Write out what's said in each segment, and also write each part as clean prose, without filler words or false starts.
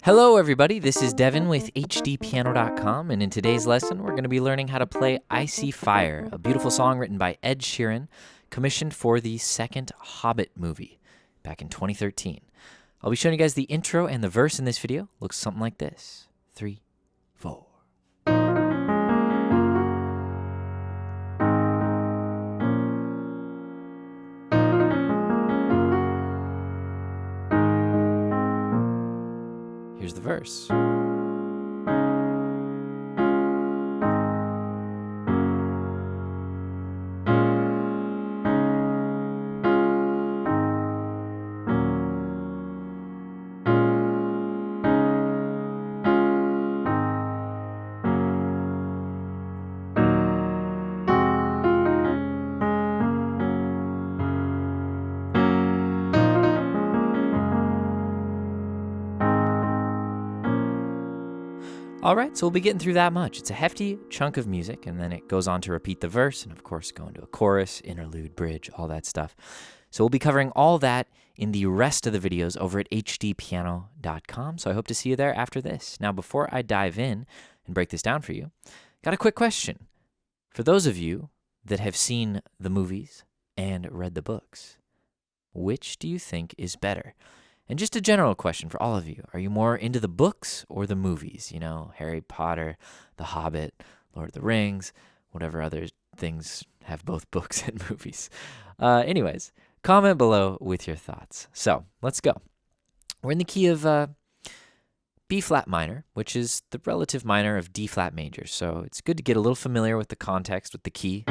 Hello everybody, this is Devin with HDpiano.com, and in today's lesson we're going to be learning how to play Icy Fire, a beautiful song written by Ed Sheeran, commissioned for the second Hobbit movie back in 2013. I'll be showing you guys the intro and the verse in this video. Looks something like this. 3, 4. Here's the verse. All right, so we'll be getting through that much. It's a hefty chunk of music, and then it goes on to repeat the verse, and of course go into a chorus, interlude, bridge, all that stuff. So we'll be covering all that in the rest of the videos over at HDpiano.com, so I hope to see you there after this. Now, before I dive in and break this down for you, got a quick question. For those of you that have seen the movies and read the books, which do you think is better? And just a general question for all of you. Are you more into the books or the movies? You know, Harry Potter, The Hobbit, Lord of the Rings, whatever other things have both books and movies. Anyways, comment below with your thoughts. So, let's go. We're in the key of B-flat minor, which is the relative minor of D-flat major. So, it's good to get a little familiar with the context, with the key.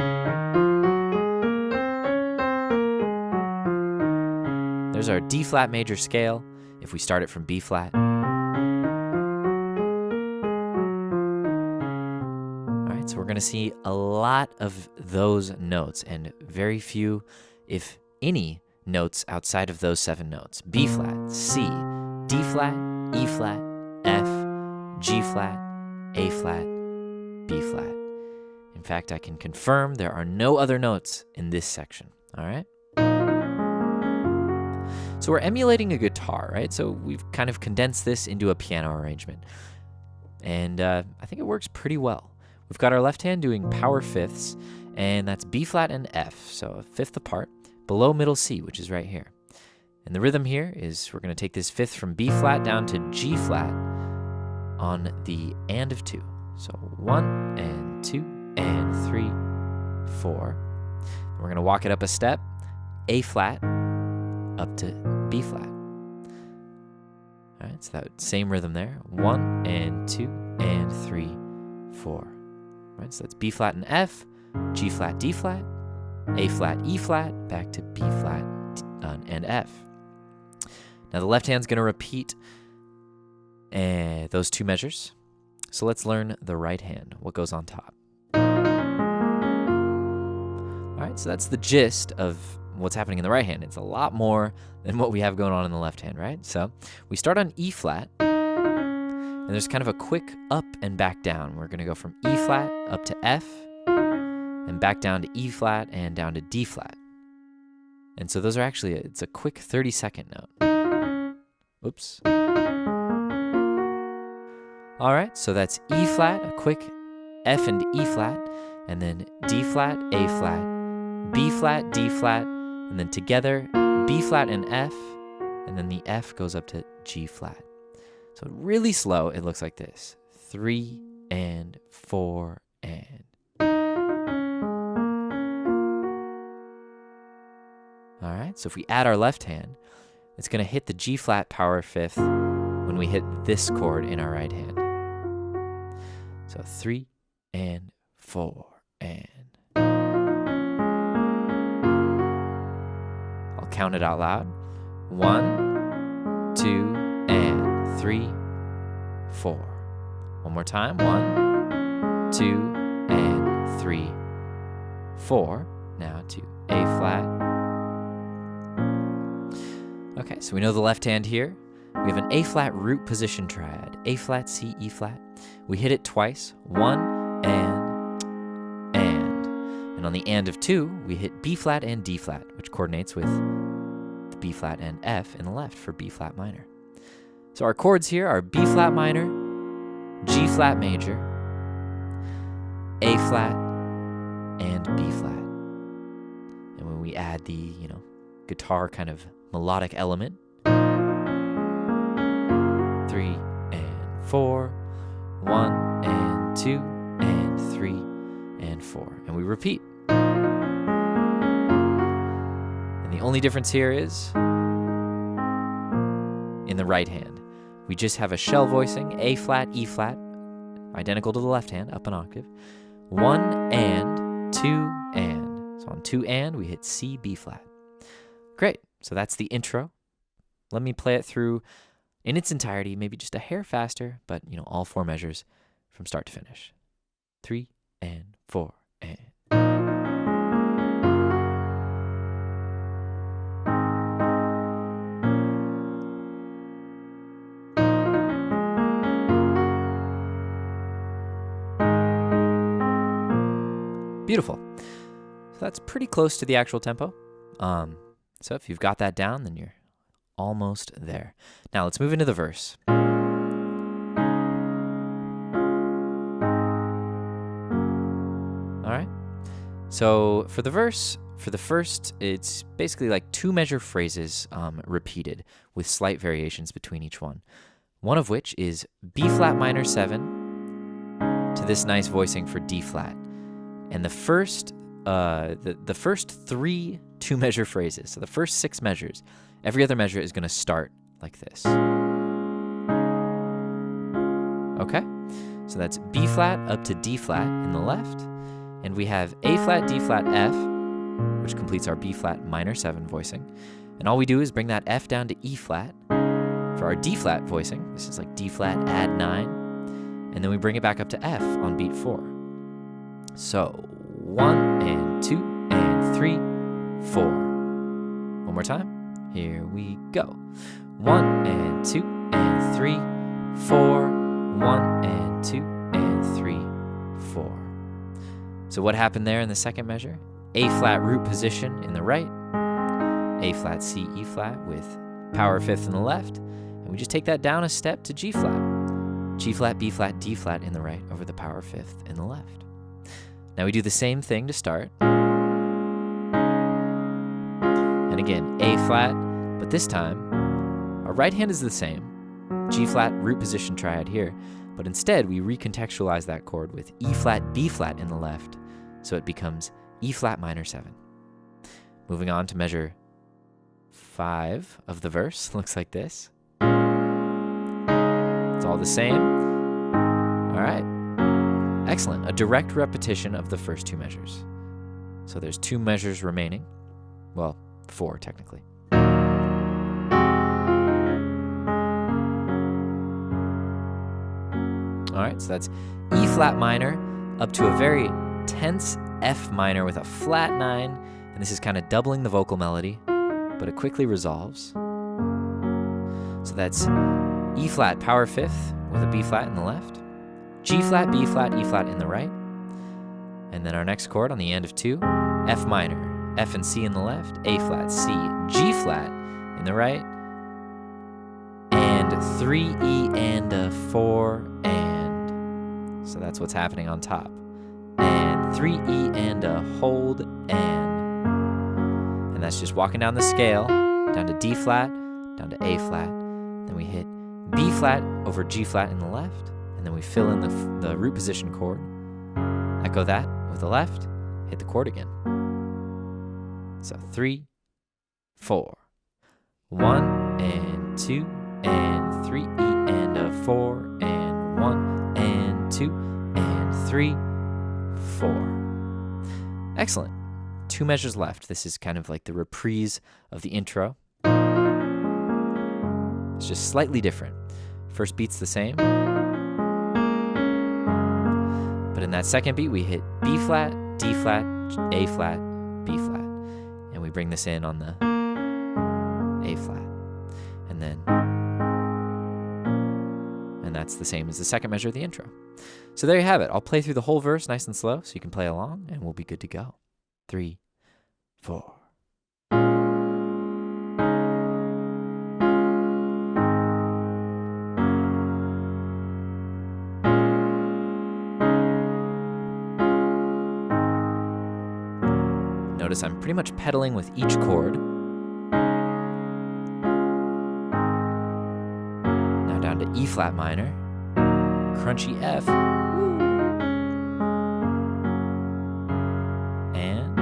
There's our D-flat major scale, if we start it from B-flat. All right, so we're going to see a lot of those notes and very few, if any, notes outside of those 7 notes. B-flat, C, D-flat, E-flat, F, G-flat, A-flat, B-flat. In fact, I can confirm there are no other notes in this section, all right? So we're emulating a guitar, right? So we've kind of condensed this into a piano arrangement. And I think it works pretty well. We've got our left hand doing power fifths, and that's B flat and F, so a fifth apart, below middle C, which is right here. And the rhythm here is we're going to take this fifth from B flat down to G flat on the and of 2. So 1 and 2 and 3, 4. We're going to walk it up a step, A flat, up to B flat. All right, so that same rhythm there. 1 and 2 and 3, 4. All right, so that's B flat and F, G flat, D flat, A flat, E flat, back to B flat and F. Now the left hand's going to repeat those 2 measures. So let's learn the right hand, what goes on top. All right, so that's the gist of what's happening in the right hand. It's a lot more than what we have going on in the left hand, right? So we start on E flat, and there's kind of a quick up and back down. We're going to go from E flat up to F, and back down to E flat and down to D flat. And so those are actually, it's a quick 30-second note. Oops. All right, so that's E flat, a quick F and E flat, and then D flat, A flat, B flat, D flat, and then together, B flat and F, and then the F goes up to G flat. So really slow, it looks like this. 3 and 4 and. All right, so if we add our left hand, it's going to hit the G flat power fifth when we hit this chord in our right hand. So 3 and 4 and. Count it out loud. 1, 2, and 3, 4. One more time. 1, 2, and 3, 4. Now to A flat. Okay, so we know the left hand here. We have an A flat root position triad. A flat, C, E flat. We hit it twice. 1 and. And on the and of 2, we hit B flat and D flat, which coordinates with the B flat and F in the left for B flat minor. So our chords here are B flat minor, G flat major, A flat, and B flat. And when we add the, guitar kind of melodic element, 3 and 4, 1 and 2 and 3 and 4, and we repeat. And the only difference here is in the right hand. We just have a shell voicing, A flat, E flat, identical to the left hand, up an octave. 1 and, 2 and. So on 2 and, we hit C, B flat. Great, so that's the intro. Let me play it through in its entirety, maybe just a hair faster, but all 4 measures from start to finish. 3 and 4 and. Beautiful. So that's pretty close to the actual tempo. So if you've got that down, then you're almost there. Now let's move into the verse. All right. So for the verse, for the first, it's basically like 2 measure phrases repeated with slight variations between each one. One of which is B flat minor 7 to this nice voicing for D flat. And the first 3 2 measure phrases, so the first 6 measures, every other measure is going to start like this. Okay? So that's B flat up to D flat in the left, and we have A flat, D flat, F, which completes our B flat minor 7 voicing. And all we do is bring that F down to E flat for our D flat voicing. This is like D flat add 9, and then we bring it back up to F on beat 4. So 1 and 2 and 3, 4. One more time. Here we go. 1 and 2 and 3, 4. 1 and 2 and 3, 4. So what happened there in the second measure? A flat root position in the right, A flat, C, E flat with power 5th in the left, and we just take that down a step to G flat. G flat, B flat, D flat in the right over the power 5th in the left. Now we do the same thing to start. And again, A flat, but this time, our right hand is the same. G flat, root position triad here, but instead we recontextualize that chord with E flat, B flat in the left, so it becomes E flat minor 7. Moving on to measure 5 of the verse, looks like this. It's all the same. All right. Excellent. A direct repetition of the first 2 measures. So there's 2 measures remaining. Well, 4 technically. All right, so that's E flat minor up to a very tense F minor with a flat 9, and this is kind of doubling the vocal melody, but it quickly resolves. So that's E flat power 5th with a B flat in the left, G flat, B flat, E flat in the right, and then our next chord on the end of 2, F minor, F and C in the left, A flat, C, G flat in the right, and 3 E and a 4 and. So that's what's happening on top. And 3 E and a hold and that's just walking down the scale, down to D flat, down to A flat, then we hit B flat over G flat in the left, and then we fill in the root position chord, echo that with the left, hit the chord again. So 3, 4, 1 and 2 and 3 E and a 4 and 1 and 2 and 3, 4. Excellent. 2 measures left. This is kind of like the reprise of the intro. It's just slightly different. First beat's the same, but in that second beat we hit B flat, D flat, A flat, B flat, and we bring this in on the A flat, and that's the same as the second measure of the intro. So there you have it. I'll play through the whole verse nice and slow so you can play along, and we'll be good to go. 3, 4. Notice I'm pretty much pedaling with each chord. Now down to E flat minor, crunchy F, and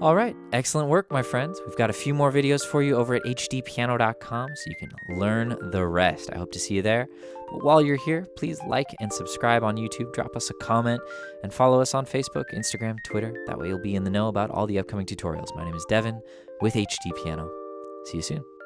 all right, excellent work, my friends. We've got a few more videos for you over at HDpiano.com so you can learn the rest. I hope to see you there. But while you're here, please like and subscribe on YouTube, drop us a comment, and follow us on Facebook, Instagram, Twitter. That way you'll be in the know about all the upcoming tutorials. My name is Devin with HD Piano. See you soon.